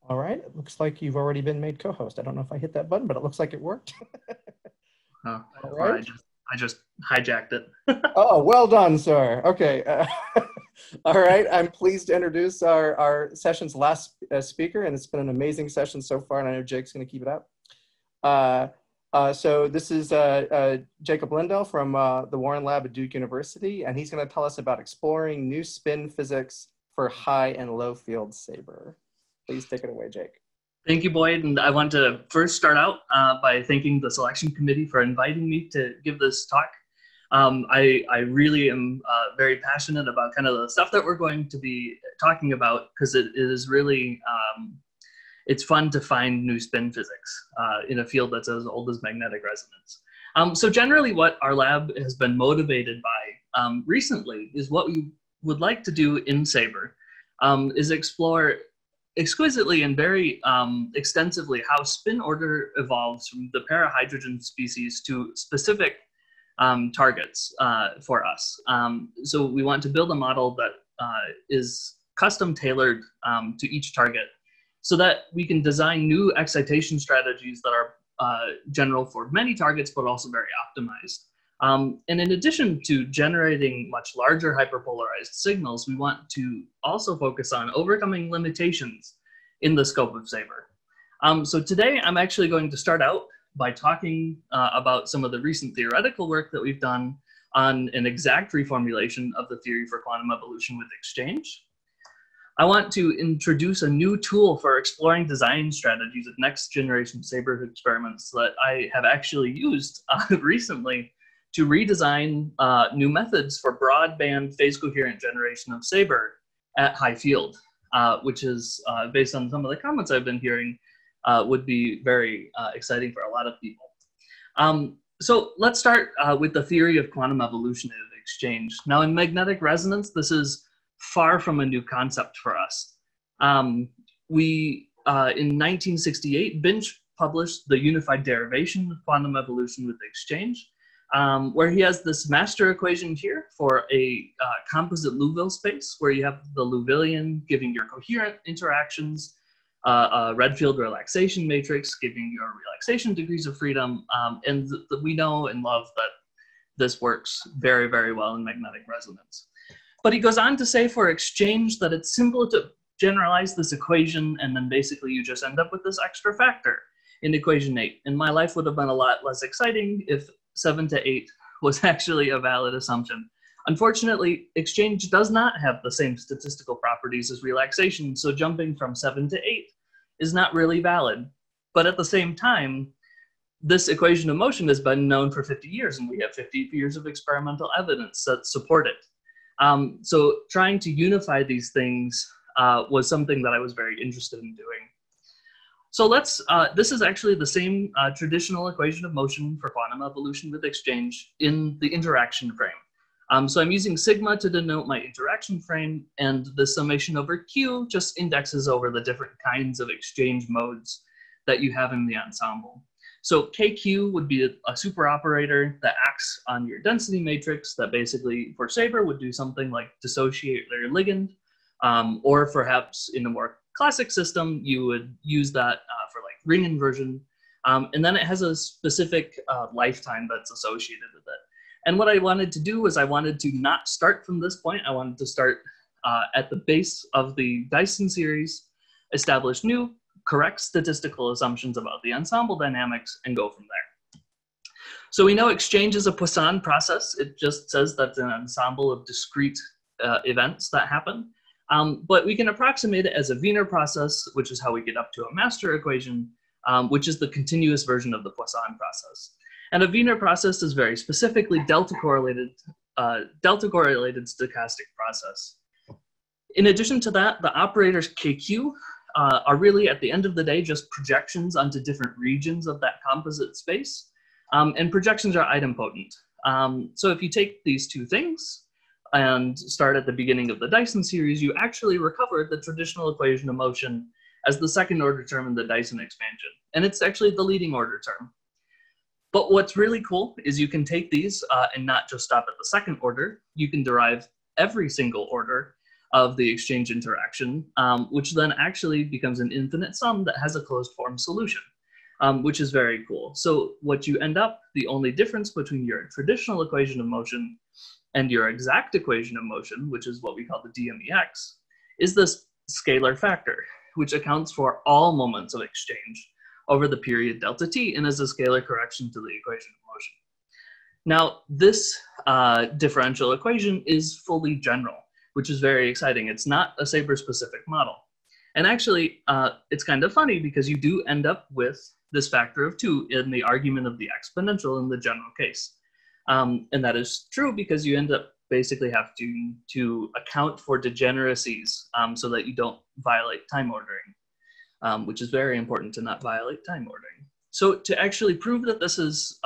All right, it looks like you've already been made co-host. I don't know if I hit that button, but it looks like it worked. Oh, All or right. I just hijacked it. Oh, well done, sir. Okay. All right, I'm pleased to introduce our session's last speaker, and it's been an amazing session so far, and I know Jake's going to keep it up. So this is Jacob Lindale from the Warren Lab at Duke University, and he's going to tell us about exploring new spin physics for high and low field SABRE. Please take it away, Jake. Thank you, Boyd. And I want to first start out by thanking the selection committee for inviting me to give this talk. I really am very passionate about kind of the stuff that we're going to be talking about, because it is really, it's fun to find new spin physics in a field that's as old as magnetic resonance. So generally what our lab has been motivated by recently is what we would like to do in SABRE is explore exquisitely and very extensively how spin order evolves from the parahydrogen species to specific targets for us. So we want to build a model that is custom tailored to each target so that we can design new excitation strategies that are general for many targets, but also very optimized. And in addition to generating much larger hyperpolarized signals, we want to also focus on overcoming limitations in the scope of SABRE. So today I'm actually going to start out by talking about some of the recent theoretical work that we've done on an exact reformulation of the theory for quantum evolution with exchange. I want to introduce a new tool for exploring design strategies of next generation SABRE experiments that I have actually used recently to redesign new methods for broadband phase coherent generation of SABRE at high field, which is based on some of the comments I've been hearing would be very exciting for a lot of people. So let's start with the theory of quantum evolution of exchange. Now in magnetic resonance, this is far from a new concept for us. In 1968, Binch published the unified derivation of quantum evolution with exchange, where he has this master equation here for a composite Liouville space, where you have the Liouvillean giving your coherent interactions, a Redfield relaxation matrix giving your relaxation degrees of freedom, and we know and love that this works very, very well in magnetic resonance. But he goes on to say for exchange that it's simple to generalize this equation, and then basically you just end up with this extra factor in equation 8. And my life would have been a lot less exciting if 7 to 8 was actually a valid assumption. Unfortunately, exchange does not have the same statistical properties as relaxation, so jumping from 7 to 8 is not really valid. But at the same time, this equation of motion has been known for 50 years, and we have 50 years of experimental evidence that support it. So trying to unify these things was something that I was very interested in doing. So this is actually the same traditional equation of motion for quantum evolution with exchange in the interaction frame. So I'm using sigma to denote my interaction frame, and the summation over Q just indexes over the different kinds of exchange modes that you have in the ensemble. So KQ would be a super operator that acts on your density matrix that basically for SABRE would do something like dissociate their ligand, or perhaps in a more classic system, you would use that for like ring inversion. And then it has a specific lifetime that's associated with it. And what I wanted to do was I wanted to not start from this point. I wanted to start at the base of the Dyson series, establish new correct statistical assumptions about the ensemble dynamics, and go from there. So we know exchange is a Poisson process. It just says that's an ensemble of discrete events that happen. But we can approximate it as a Wiener process, which is how we get up to a master equation, which is the continuous version of the Poisson process. And a Wiener process is very specifically delta correlated stochastic process. In addition to that, the operators KQ are really, at the end of the day, just projections onto different regions of that composite space. And projections are idempotent. So if you take these two things and start at the beginning of the Dyson series, you actually recover the traditional equation of motion as the second order term in the Dyson expansion. And it's actually the leading order term. But what's really cool is you can take these and not just stop at the second order. You can derive every single order of the exchange interaction, which then actually becomes an infinite sum that has a closed form solution, which is very cool. So what you end up, the only difference between your traditional equation of motion and your exact equation of motion, which is what we call the DMEX, is this scalar factor, which accounts for all moments of exchange over the period delta t and is a scalar correction to the equation of motion. Now, this differential equation is fully general, which is very exciting. It's not a SABRE-specific model. And actually, it's kind of funny because you do end up with this factor of 2 in the argument of the exponential in the general case. And that is true because you end up basically have to account for degeneracies so that you don't violate time ordering, which is very important to not violate time ordering. So to actually prove that this is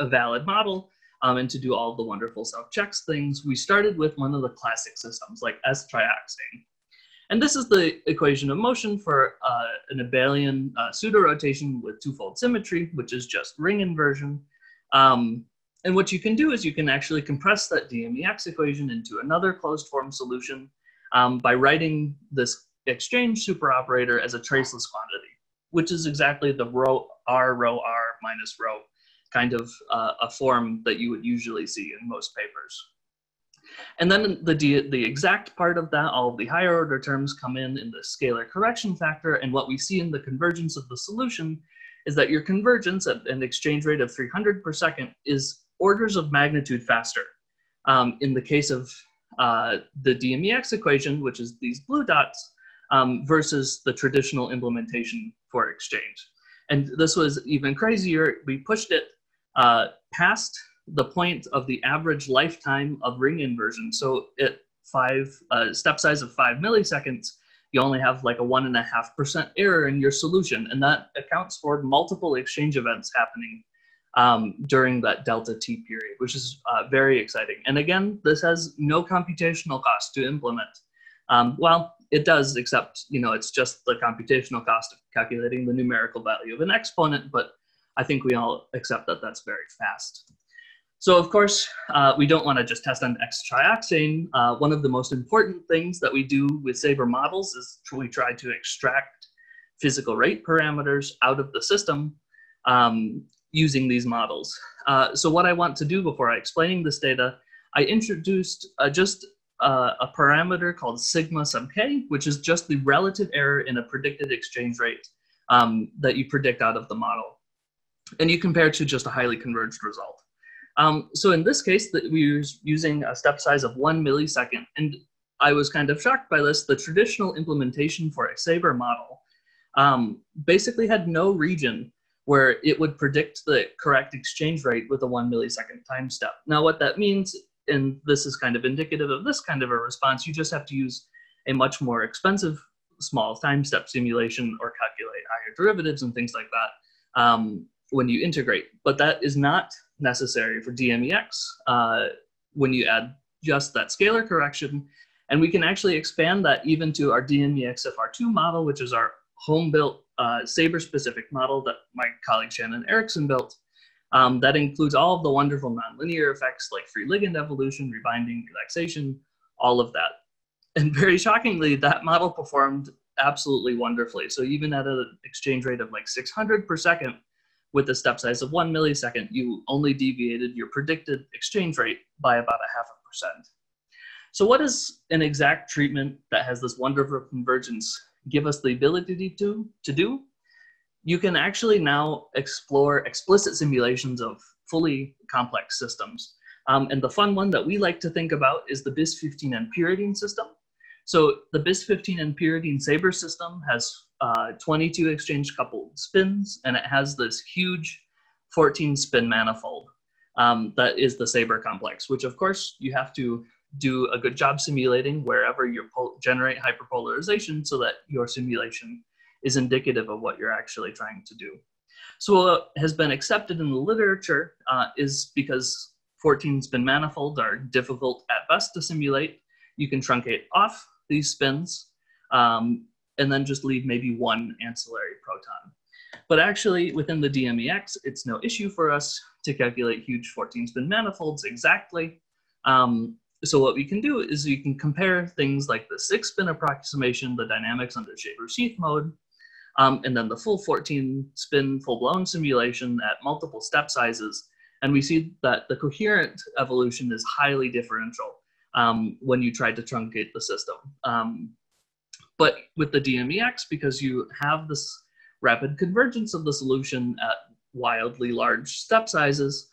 a valid model and to do all the wonderful self-checks things, we started with one of the classic systems like S-trioxane. And this is the equation of motion for an abelian pseudorotation with twofold symmetry, which is just ring inversion. And what you can do is you can actually compress that DMEX equation into another closed form solution by writing this exchange superoperator as a traceless quantity, which is exactly the rho r minus rho kind of a form that you would usually see in most papers. And then the exact part of that, all of the higher order terms come in the scalar correction factor, and what we see in the convergence of the solution is that your convergence at an exchange rate of 300 per second is orders of magnitude faster. In the case of the DMEX equation, which is these blue dots, versus the traditional implementation for exchange. And this was even crazier. We pushed it past the point of the average lifetime of ring inversion. So at step size of 5 milliseconds, you only have like a 1.5% error in your solution. And that accounts for multiple exchange events happening during that delta t period, which is very exciting. And again, this has no computational cost to implement. Well, it does, except, you know, it's just the computational cost of calculating the numerical value of an exponent, but I think we all accept that that's very fast. So of course, we don't want to just test on S-trioxane. One of the most important things that we do with SABRE models is we try to extract physical rate parameters out of the system using these models. So what I want to do before explaining this data, I introduced just a parameter called sigma sub k, which is just the relative error in a predicted exchange rate that you predict out of the model. And you compare to just a highly converged result. So in this case, we were using a step size of 1 millisecond. And I was kind of shocked by this. The traditional implementation for a SABRE model basically had no region where it would predict the correct exchange rate with a 1 millisecond time step. Now what that means, and this is kind of indicative of this kind of a response, you just have to use a much more expensive small time step simulation or calculate higher derivatives and things like that when you integrate. But that is not necessary for DMEX when you add just that scalar correction. And we can actually expand that even to our DMEXFR2 model, which is our home-built SABRE-specific model that my colleague Shannon Erickson built. That includes all of the wonderful nonlinear effects like free ligand evolution, rebinding, relaxation, all of that. And very shockingly, that model performed absolutely wonderfully. So even at an exchange rate of like 600 per second with a step size of 1 millisecond, you only deviated your predicted exchange rate by about 0.5%. So what does an exact treatment that has this wonderful convergence give us the ability to do? You can actually now explore explicit simulations of fully complex systems. And the fun one that we like to think about is the bis-15N pyridine system. So the bis-15N pyridine SABRE system has 22 exchange coupled spins, and it has this huge 14 spin manifold that is the SABRE complex, which of course you have to do a good job simulating wherever you generate hyperpolarization so that your simulation is indicative of what you're actually trying to do. So what has been accepted in the literature is because 14 spin manifolds are difficult at best to simulate, you can truncate off these spins and then just leave maybe one ancillary proton. But actually within the DMEX, it's no issue for us to calculate huge 14 spin manifolds exactly. So what we can do is we can compare things like the 6-spin approximation, the dynamics under SABRE sheath mode, and then the full 14-spin full-blown simulation at multiple step sizes. And we see that the coherent evolution is highly differential when you try to truncate the system. But with the DMEX, because you have this rapid convergence of the solution at wildly large step sizes,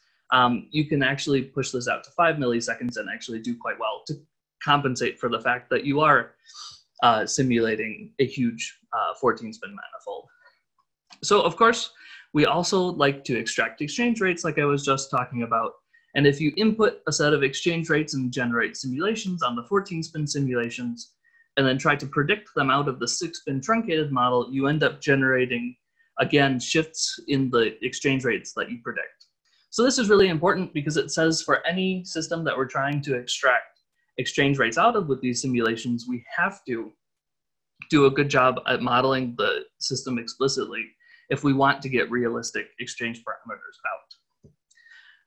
you can actually push this out to 5 milliseconds and actually do quite well to compensate for the fact that you are simulating a huge 14-spin manifold. So of course, we also like to extract exchange rates like I was just talking about. And if you input a set of exchange rates and generate simulations on the 14-spin simulations, and then try to predict them out of the 6-spin truncated model, you end up generating, again, shifts in the exchange rates that you predict. So this is really important because it says for any system that we're trying to extract exchange rates out of with these simulations, we have to do a good job at modeling the system explicitly if we want to get realistic exchange parameters out.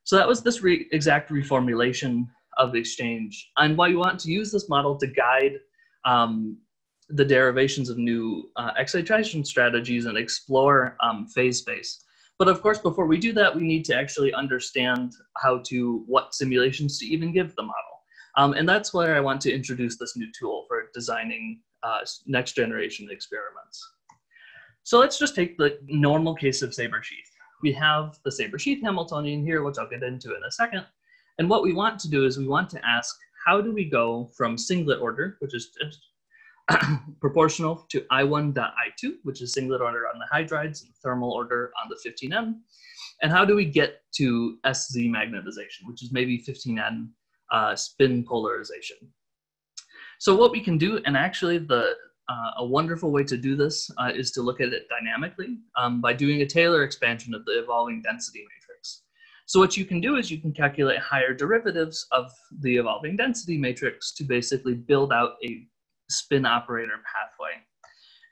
So that was this exact reformulation of exchange. And why you want to use this model to guide the derivations of new excitation strategies and explore phase space. But of course, before we do that, we need to actually understand what simulations to even give the model. And that's where I want to introduce this new tool for designing next generation experiments. So let's just take the normal case of SABRE sheath. We have the SABRE sheath Hamiltonian here, which I'll get into in a second. And what we want to do is we want to ask, how do we go from singlet order, which is proportional, to I1.I2, which is singlet order on the hydrides and thermal order on the 15N? And how do we get to SZ magnetization, which is maybe 15N spin polarization? So what we can do, and actually a wonderful way to do this is to look at it dynamically by doing a Taylor expansion of the evolving density matrix. So what you can do is you can calculate higher derivatives of the evolving density matrix to basically build out a spin operator pathway.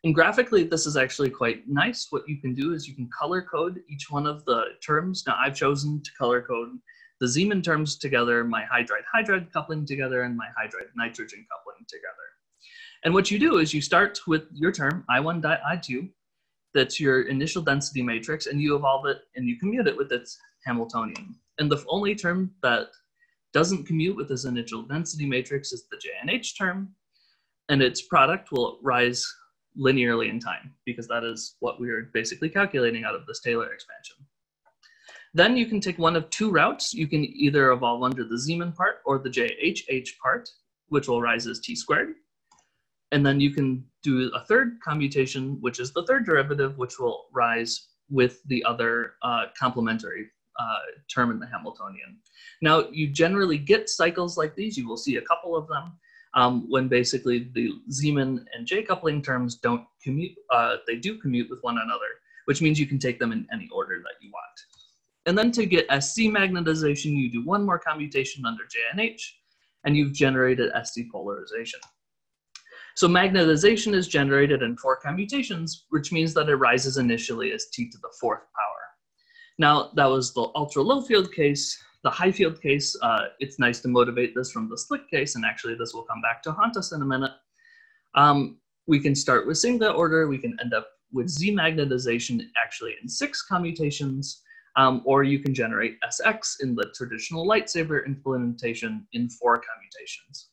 And graphically, this is actually quite nice. What you can do is you can color code each one of the terms. Now I've chosen to color code the Zeeman terms together, my hydride-hydride coupling together, and my hydride-nitrogen coupling together. And what you do is you start with your term, I1.I2, that's your initial density matrix, and you evolve it and you commute it with its Hamiltonian. And the only term that doesn't commute with this initial density matrix is the JNH term, and its product will rise linearly in time, because that is what we're basically calculating out of this Taylor expansion. Then you can take one of two routes. You can either evolve under the Zeeman part or the JHH part, which will rise as t squared. And then you can do a third commutation, which is the third derivative, which will rise with the other complementary term in the Hamiltonian. Now, you generally get cycles like these. You will see a couple of them when basically the Zeeman and J coupling terms don't commute. They do commute with one another, which means you can take them in any order that you want. And then to get SC magnetization, you do one more commutation under JNH, and you've generated SC polarization. So magnetization is generated in 4 commutations, which means that it rises initially as t to the 4th power. Now, that was the ultra low field case. The high field case, it's nice to motivate this from the slick case, and actually this will come back to haunt us in a minute. We can start with singlet order. We can end up with Z magnetization actually in 6 commutations, or you can generate SX in the traditional lightsaber implementation in 4 commutations.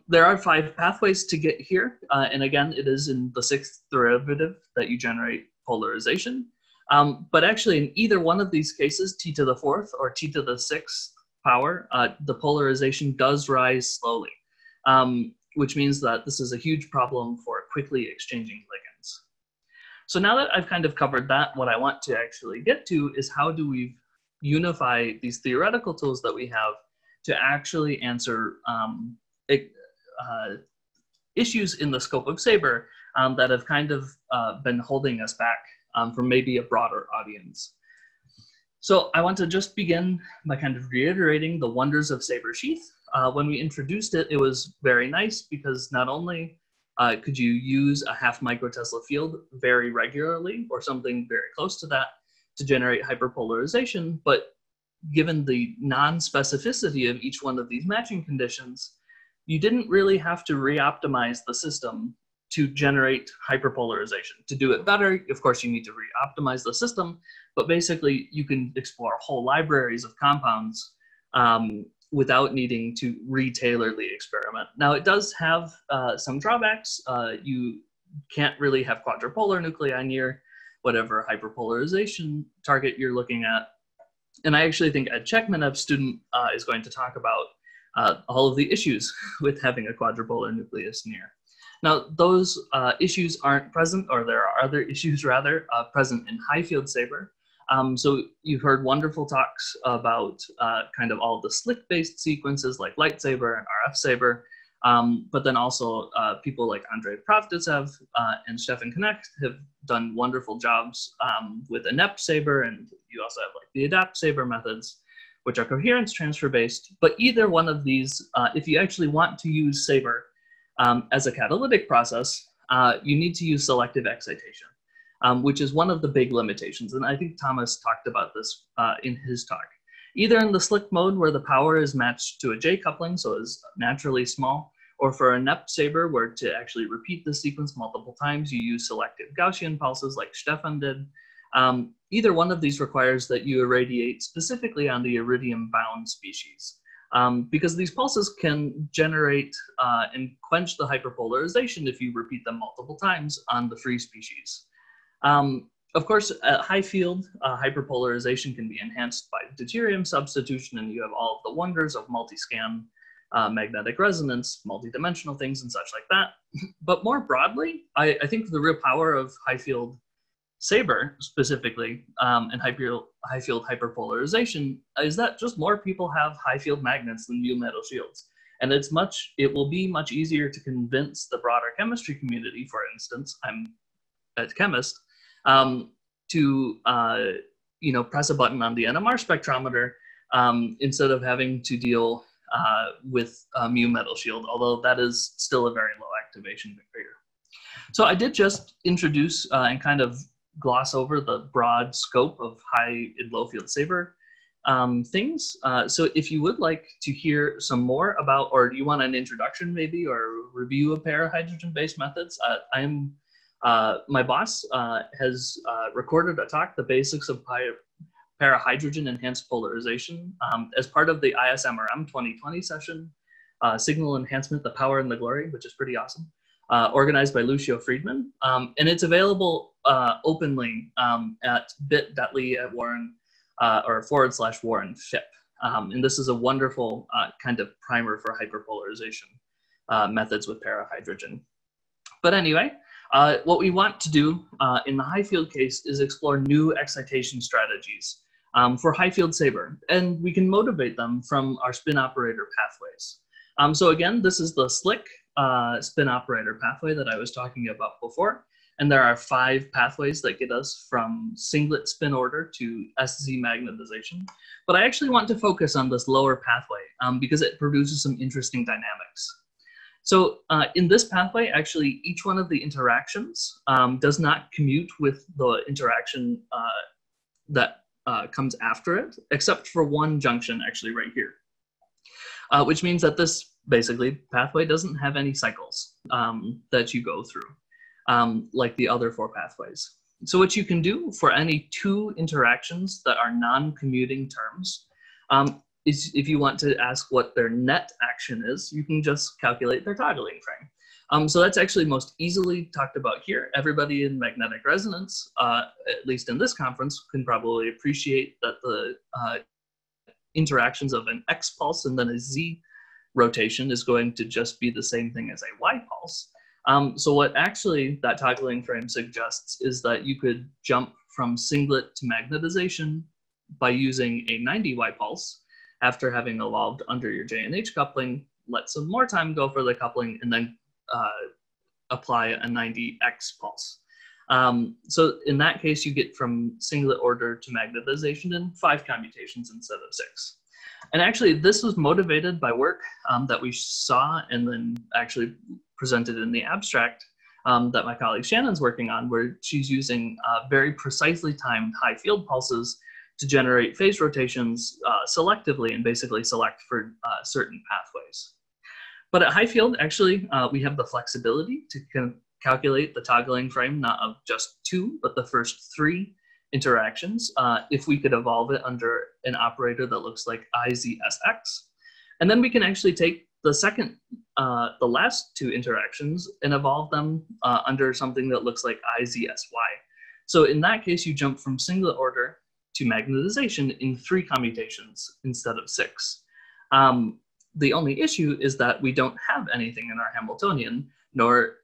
There are 5 pathways to get here, and again, it is in the 6th derivative that you generate polarization. But actually, in either one of these cases, t to the 4th or t to the 6th power, the polarization does rise slowly, which means that this is a huge problem for quickly exchanging ligands. So now that I've kind of covered that, what I want to actually get to is how do we unify these theoretical tools that we have to actually answer issues in the scope of SABRE that have kind of been holding us back from maybe a broader audience. So I want to just begin by kind of reiterating the wonders of SABRE sheath. When we introduced it, it was very nice because not only could you use a half microtesla field very regularly or something very close to that to generate hyperpolarization, but given the non-specificity of each one of these matching conditions, you didn't really have to re-optimize the system to generate hyperpolarization. To do it better, of course, you need to re-optimize the system, but basically you can explore whole libraries of compounds without needing to re-tailor the experiment. Now, it does have some drawbacks. You can't really have quadrupolar nuclei near whatever hyperpolarization target you're looking at. And I actually think Ed Checkman, a student, is going to talk about all of the issues with having a quadrupolar nucleus near. Now, those issues aren't present, or there are other issues rather, present in high field SABRE. So you've heard wonderful talks about kind of all the SLIC-based sequences like light SABRE and RF SABRE, but then also people like Andrei Pravditsev and Stefan Knecht have done wonderful jobs with inept SABRE, and you also have like the adapt SABRE methods, which are coherence transfer based. But either one of these, if you actually want to use SABRE as a catalytic process, you need to use selective excitation, which is one of the big limitations. And I think Thomas talked about this in his talk. Either in the SLIC mode where the power is matched to a J coupling, so it's naturally small, or for inept SABRE where to actually repeat the sequence multiple times, you use selective Gaussian pulses like Stefan did. Either one of these requires that you irradiate specifically on the iridium-bound species, because these pulses can generate and quench the hyperpolarization if you repeat them multiple times on the free species. Of course, at high field, hyperpolarization can be enhanced by deuterium substitution, and you have all of the wonders of multi-scan magnetic resonance, multi-dimensional things and such like that. But more broadly, I think the real power of high field SABRE specifically, and high field hyperpolarization is that just more people have high field magnets than mu metal shields. And it will be much easier to convince the broader chemistry community, for instance, I'm a chemist, to press a button on the NMR spectrometer instead of having to deal with a mu metal shield, although that is still a very low activation barrier. So I did just introduce and kind of gloss over the broad scope of high and low field SABRE things. So if you would like to hear some more about, or do you want an introduction maybe, or a review of parahydrogen-based methods, my boss has recorded a talk, The Basics of Parahydrogen Enhanced Polarization, as part of the ISMRM 2020 session, Signal Enhancement, the Power and the Glory, which is pretty awesome, organized by Lucio Friedman. And it's available openly at bit.ly/Warren or /Warren FIP. And this is a wonderful kind of primer for hyperpolarization methods with parahydrogen. But anyway, what we want to do in the high field case is explore new excitation strategies for high field SABRE, and we can motivate them from our spin operator pathways. So again, this is the SLIC spin operator pathway that I was talking about before, and there are 5 pathways that get us from singlet spin order to SZ magnetization. But I actually want to focus on this lower pathway because it produces some interesting dynamics. So in this pathway, actually, each one of the interactions does not commute with the interaction that comes after it, except for one junction actually right here, which means that this basically pathway doesn't have any cycles that you go through, like the other 4 pathways. So what you can do for any 2 interactions that are non-commuting terms is, if you want to ask what their net action is, you can just calculate their toggling frame. So that's actually most easily talked about here. Everybody in magnetic resonance, at least in this conference, can probably appreciate that the interactions of an X pulse and then a Z rotation is going to just be the same thing as a Y pulse. So what actually that toggling frame suggests is that you could jump from singlet to magnetization by using a 90Y pulse after having evolved under your J and H coupling, let some more time go for the coupling, and then apply a 90X pulse. So in that case, you get from singlet order to magnetization in 5 commutations instead of 6. And actually, this was motivated by work that we saw and then actually presented in the abstract that my colleague Shannon's working on, where she's using very precisely timed high field pulses to generate phase rotations selectively and basically select for certain pathways. But at high field, actually, we have the flexibility to calculate the toggling frame, not of just 2, but the first 3 interactions, if we could evolve it under an operator that looks like IZSX. And then we can actually take the last 2 interactions and evolve them under something that looks like IZSY. So in that case, you jump from singlet order to magnetization in 3 commutations instead of 6. The only issue is that we don't have anything in our Hamiltonian, nor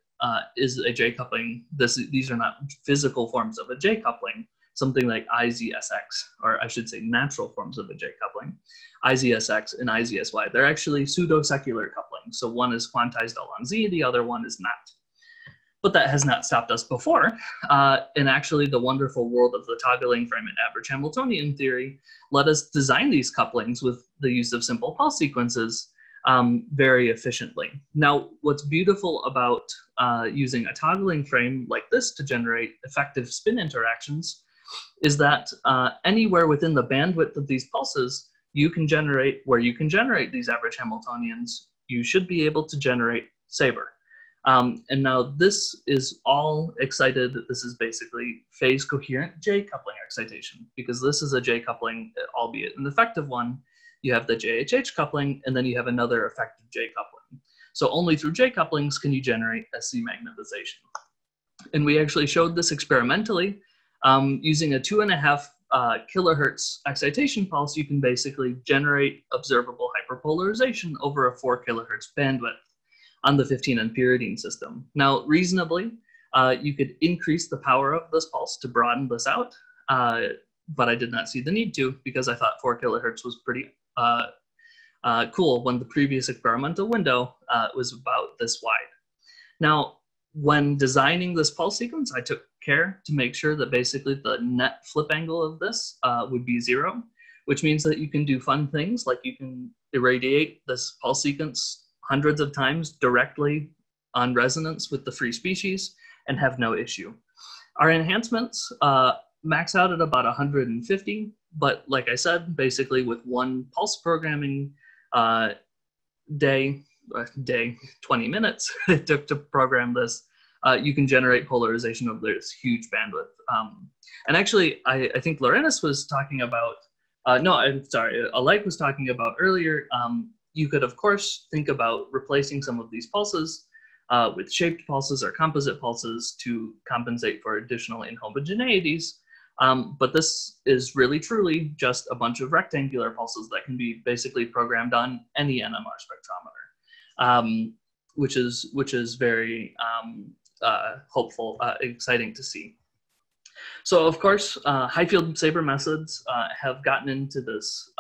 is a J-coupling. These are not physical forms of a J-coupling, something like IZSX, or I should say natural forms of a J-coupling. IZSX and IZSY, they're actually pseudosecular couplings. So one is quantized all on Z, the other one is not. But that has not stopped us before. And actually the wonderful world of the toggling frame and average Hamiltonian theory let us design these couplings with the use of simple pulse sequences very efficiently. Now, what's beautiful about using a toggling frame like this to generate effective spin interactions is that anywhere within the bandwidth of these pulses, you can generate these average Hamiltonians, you should be able to generate SABRE. And now this is all excited. This is basically phase coherent J coupling excitation, because this is a J coupling, albeit an effective one. You have the JHH coupling, and then you have another effective J coupling. So only through J couplings can you generate SC magnetization. And we actually showed this experimentally. Using a 2.5 kilohertz excitation pulse, you can basically generate observable hyperpolarization over a 4 kilohertz bandwidth on the 15N pyridine system. Now, reasonably, you could increase the power of this pulse to broaden this out, but I did not see the need to, because I thought 4 kilohertz was pretty cool when the previous experimental window was about this wide. Now, when designing this pulse sequence, I took care to make sure that basically the net flip angle of this would be 0, which means that you can do fun things like you can irradiate this pulse sequence hundreds of times directly on resonance with the free species and have no issue. Our enhancements max out at about 150, but like I said, basically with one pulse programming day, 20 minutes it took to program this, you can generate polarization of this huge bandwidth. And actually, I think Lorenz was talking about, no, I'm sorry, Alike was talking about earlier, you could, of course, think about replacing some of these pulses with shaped pulses or composite pulses to compensate for additional inhomogeneities. But this is really, truly just a bunch of rectangular pulses that can be basically programmed on any NMR spectrometer, which is very hopeful, exciting to see. So, of course, high-field SABRE methods have gotten into this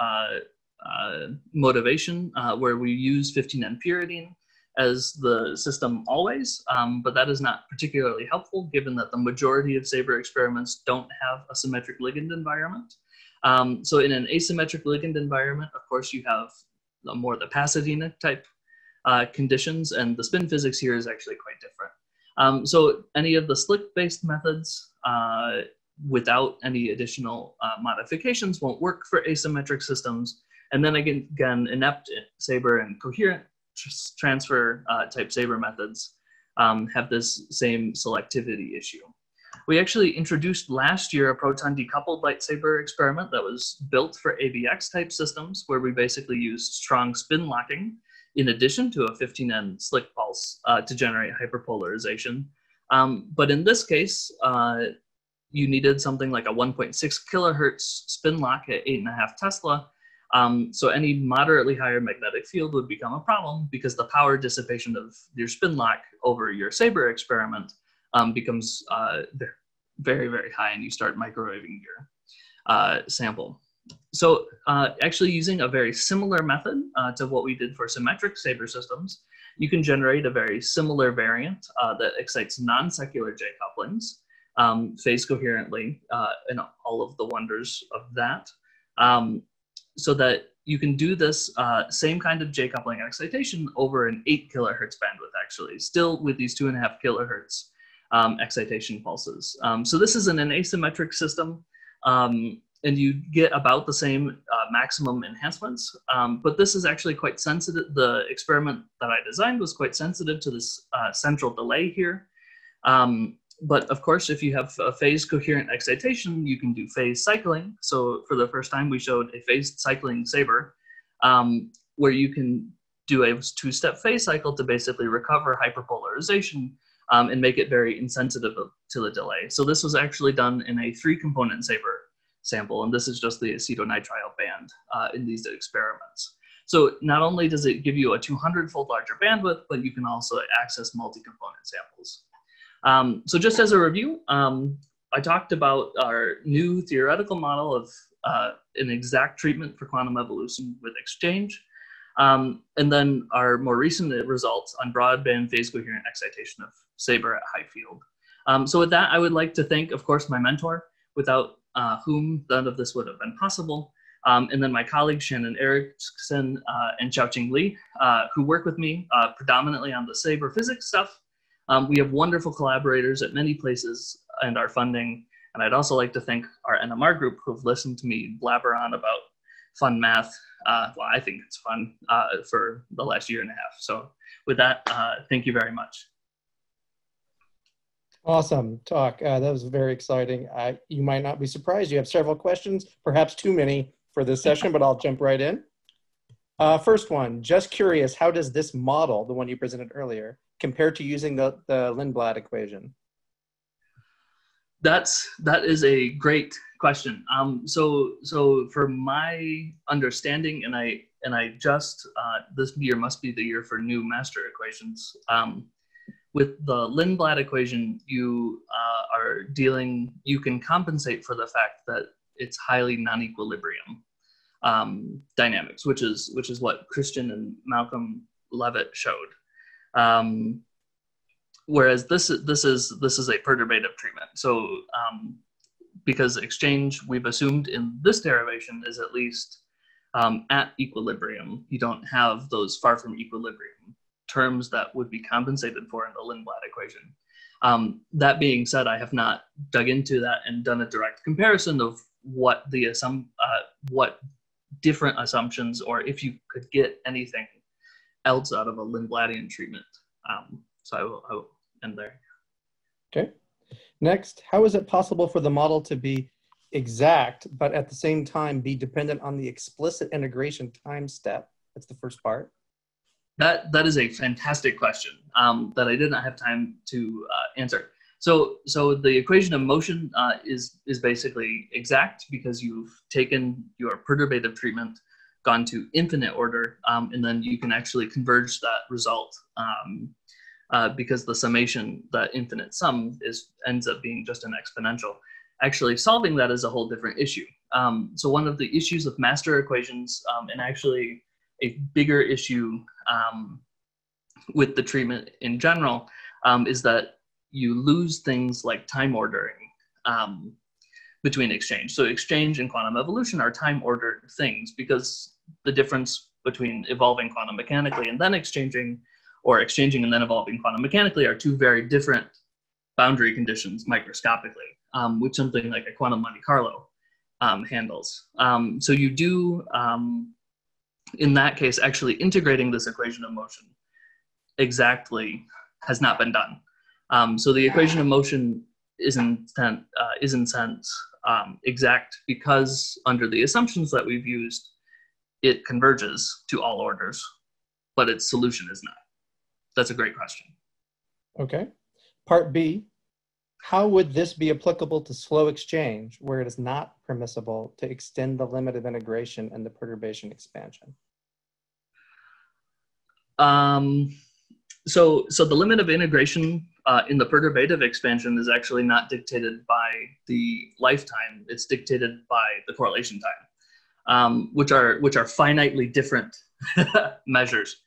motivation where we use 15N pyridine as the system always, but that is not particularly helpful given that the majority of SABRE experiments don't have a symmetric ligand environment. So in an asymmetric ligand environment, of course, you have more the Pasadena type conditions, and the spin physics here is actually quite different. So any of the slick-based methods without any additional modifications won't work for asymmetric systems. And then again, inept SABRE and coherent transfer type SABRE methods have this same selectivity issue. We actually introduced last year a proton decoupled light SABRE experiment that was built for ABX type systems, where we basically used strong spin locking in addition to a 15N slick pulse to generate hyperpolarization. But in this case, you needed something like a 1.6 kilohertz spin lock at 8.5 Tesla. So any moderately higher magnetic field would become a problem because the power dissipation of your spin lock over your SABRE experiment becomes very, very high, and you start microwaving your sample. So actually using a very similar method to what we did for symmetric SABRE systems, you can generate a very similar variant that excites non-secular J couplings phase coherently and all of the wonders of that. So that you can do this same kind of J coupling excitation over an 8 kilohertz bandwidth, actually, still with these 2.5 kilohertz excitation pulses. So this is in an asymmetric system. and you get about the same maximum enhancements. But this is actually quite sensitive. The experiment that I designed was quite sensitive to this central delay here. But of course, if you have a phase coherent excitation, you can do phase cycling. So for the first time, we showed a phase cycling SABRE, where you can do a two-step phase cycle to basically recover hyperpolarization and make it very insensitive to the delay. So this was actually done in a 3-component SABRE sample, and this is just the acetonitrile band in these experiments. So not only does it give you a 200-fold larger bandwidth, but you can also access multi-component samples. So just as a review, I talked about our new theoretical model of an exact treatment for quantum evolution with exchange, and then our more recent results on broadband phase coherent excitation of SABRE at high field. So with that, I would like to thank, of course, my mentor, without whom none of this would have been possible, and then my colleagues Shannon Erickson and Xiaoqing Li, who work with me predominantly on the SABRE physics stuff. We have wonderful collaborators at many places and our funding. And I'd also like to thank our NMR group who've listened to me blabber on about fun math. Well, I think it's fun for the last year and a half. So with that, thank you very much. Awesome talk. That was very exciting. You might not be surprised. You have several questions, perhaps too many for this session, but I'll jump right in. First one, just curious, how does this model, the one you presented earlier, compare to using the Lindblad equation? That is a great question. So for my understanding, and I just this year must be the year for new master equations. With the Lindblad equation, you you can compensate for the fact that it's highly non-equilibrium dynamics, which is what Christian and Malcolm Levitt showed. Whereas this is a perturbative treatment. So because exchange, we've assumed in this derivation, is at least at equilibrium. You don't have those far from equilibrium terms that would be compensated for in the Lindblad equation. That being said, I have not dug into that and done a direct comparison of what what different assumptions, or if you could get anything else out of a Lindbladian treatment. So I will end there. Okay. Next, how is it possible for the model to be exact, but at the same time be dependent on the explicit integration time step? That's the first part. That is a fantastic question that I did not have time to answer. So the equation of motion is basically exact because you've taken your perturbative treatment, gone to infinite order, and then you can actually converge that result because the summation, that infinite sum, ends up being just an exponential. Actually, solving that is a whole different issue. So one of the issues of master equations, and actually a bigger issue with the treatment in general, is that you lose things like time ordering between exchange. So exchange and quantum evolution are time ordered things because the difference between evolving quantum mechanically and then exchanging, or exchanging and then evolving quantum mechanically, are two very different boundary conditions microscopically, which something like a quantum Monte Carlo handles. So you do, in that case, actually integrating this equation of motion exactly has not been done. So the equation of motion is in sense exact because under the assumptions that we've used, it converges to all orders, but its solution is not. That's a great question. Okay. Part B, how would this be applicable to slow exchange where it is not permissible to extend the limit of integration and the perturbation expansion? So the limit of integration in the perturbative expansion is actually not dictated by the lifetime. It's dictated by the correlation time, which are finitely different measures.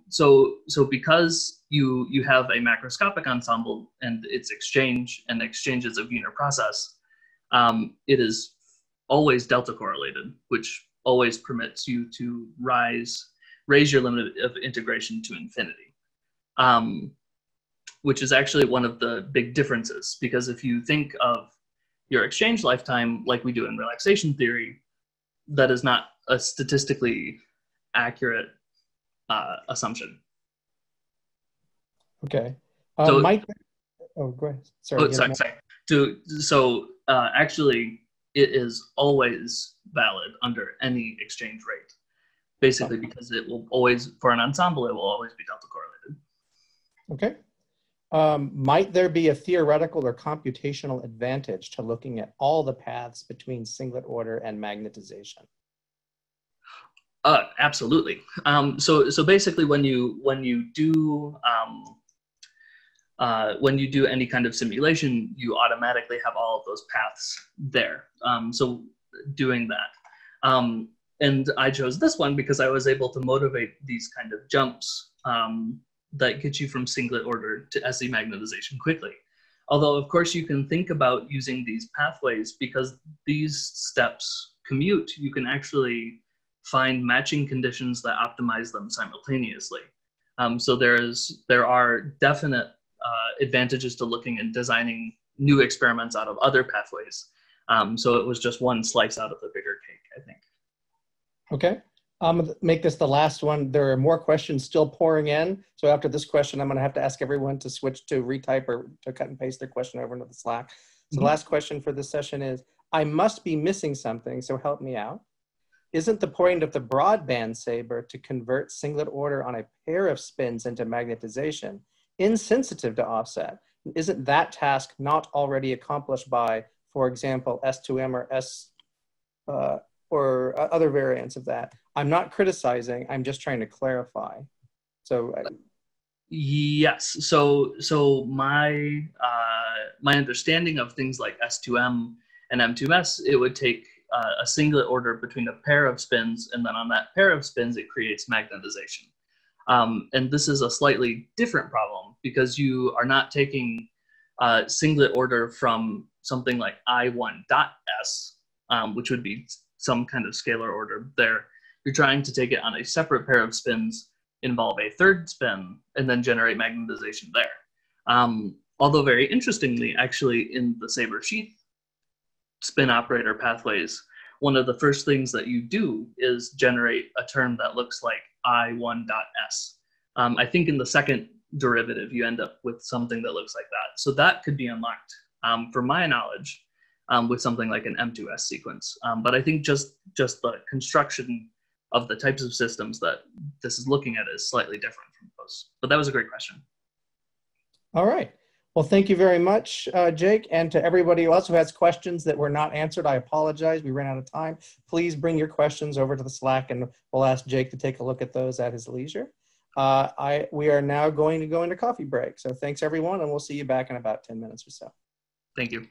So because you have a macroscopic ensemble and its exchange and exchanges of unit process, it is always delta correlated, which always permits you to raise your limit of integration to infinity, which is actually one of the big differences. Because if you think of your exchange lifetime, like we do in relaxation theory, that is not a statistically accurate assumption. Okay. So, Mike, oh, go ahead. Sorry. sorry. Actually, it is always valid under any exchange rate, basically, because it will always, for an ensemble, it will always be delta correlated. Okay. Might there be a theoretical or computational advantage to looking at all the paths between singlet order and magnetization? Absolutely. So basically, when you do any kind of simulation, you automatically have all of those paths there. So doing that, and I chose this one because I was able to motivate these kind of jumps that get you from singlet order to SE magnetization quickly. Although, of course, you can think about using these pathways because these steps commute. You can actually find matching conditions that optimize them simultaneously. So there are definite advantages to looking and designing new experiments out of other pathways. So it was just one slice out of the bigger cake, I think. Okay. I'm going to make this the last one. There are more questions still pouring in. So after this question, I'm going to have to ask everyone to switch to retype or to cut and paste their question over into the Slack. So the last question for this session is, I must be missing something, so help me out. Isn't the point of the broadband SABRE to convert singlet order on a pair of spins into magnetization, insensitive to offset? Isn't that task not already accomplished by, for example, S2M or or other variants of that? I'm not criticizing, I'm just trying to clarify. So yes, so my my understanding of things like S2M and M2S, it would take a singlet order between a pair of spins, and then on that pair of spins, it creates magnetization. And this is a slightly different problem because you are not taking singlet order from something like I1.S, which would be some kind of scalar order there. You're trying to take it on a separate pair of spins, involve a third spin, and then generate magnetization there. Although very interestingly, actually in the SABRE sheath spin operator pathways, one of the first things that you do is generate a term that looks like I1.S. I think in the second derivative, you end up with something that looks like that. So that could be unlocked, from my knowledge, with something like an M2S sequence. But I think just the construction of the types of systems that this is looking at is slightly different from those. But that was a great question. All right. Well, thank you very much, Jake. And to everybody else who has questions that were not answered, I apologize. We ran out of time. Please bring your questions over to the Slack and we'll ask Jake to take a look at those at his leisure. We are now going to go into coffee break. So thanks everyone, and we'll see you back in about 10 minutes or so. Thank you.